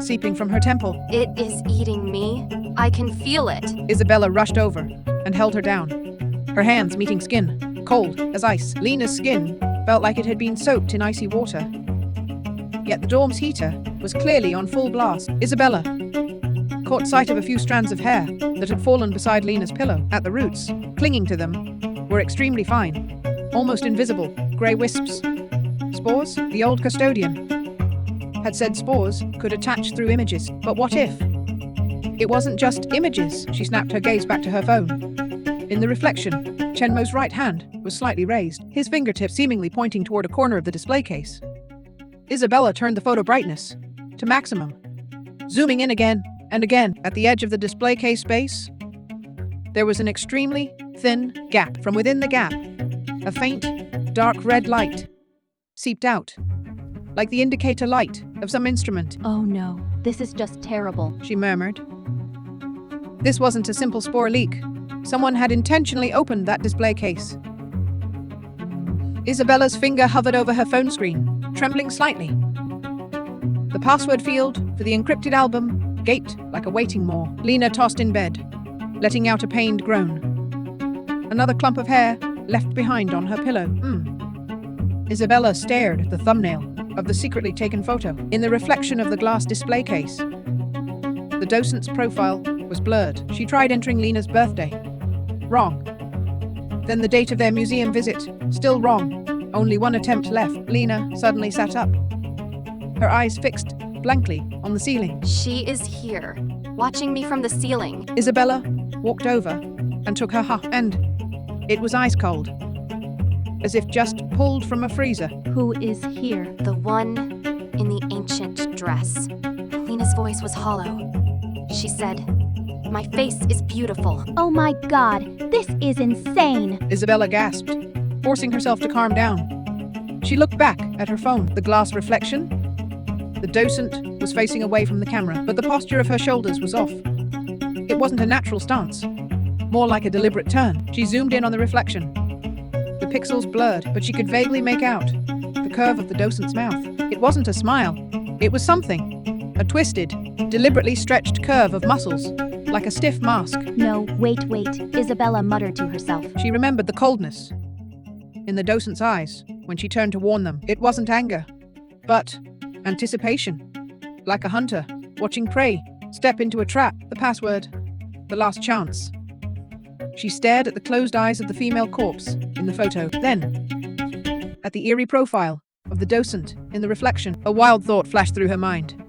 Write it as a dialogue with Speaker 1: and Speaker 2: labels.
Speaker 1: seeping from her temple.
Speaker 2: It is eating me. I can feel it.
Speaker 1: Isabella rushed over and held her down, her hands meeting skin, cold as ice. Lena's skin felt like it had been soaked in icy water. Yet the dorm's heater was clearly on full blast. Isabella caught sight of a few strands of hair that had fallen beside Lena's pillow. At the roots, clinging to them, were extremely fine, almost invisible, grey wisps. Spores? The old custodian had said spores could attach through images. But what if it wasn't just images? She snapped her gaze back to her phone. In the reflection, Chenmo's right hand was slightly raised, his fingertips seemingly pointing toward a corner of the display case. Isabella turned the photo brightness to maximum, zooming in again and again. At the edge of the display case base, there was an extremely thin gap. From within the gap, a faint, dark red light seeped out, like the indicator light of some instrument.
Speaker 3: Oh no, this is just terrible,
Speaker 1: she murmured. This wasn't a simple spore leak. Someone had intentionally opened that display case. Isabella's finger hovered over her phone screen, trembling slightly. The password field for the encrypted album gaped like a waiting maw. Lena tossed in bed, letting out a pained groan. Another clump of hair left behind on her pillow. Isabella stared at the thumbnail of the secretly taken photo. In the reflection of the glass display case, the docent's profile was blurred. She tried entering Lena's birthday. Wrong. Then the date of their museum visit. Still wrong. Only one attempt left. Lena suddenly sat up, her eyes fixed blankly on the ceiling.
Speaker 2: She is here, watching me from the ceiling.
Speaker 1: Isabella walked over and took her and it was ice cold, as if just pulled from a freezer.
Speaker 3: Who is here?
Speaker 2: The one in the ancient dress. Lena's voice was hollow. She said, "My face is beautiful."
Speaker 3: Oh my god, this is insane!
Speaker 1: Isabella gasped, forcing herself to calm down. She looked back at her phone. The glass reflection? The docent was facing away from the camera, but the posture of her shoulders was off. It wasn't a natural stance, more like a deliberate turn. She zoomed in on the reflection. The pixels blurred, but she could vaguely make out the curve of the docent's mouth. It wasn't a smile. It was something. A twisted, deliberately stretched curve of muscles, like a stiff mask.
Speaker 3: No, wait, Isabella muttered to herself.
Speaker 1: She remembered the coldness in the docent's eyes when she turned to warn them. It wasn't anger, but anticipation, like a hunter watching prey step into a trap. The password, the last chance. She stared at the closed eyes of the female corpse in the photo, then at the eerie profile of the docent in the reflection. A wild thought flashed through her mind.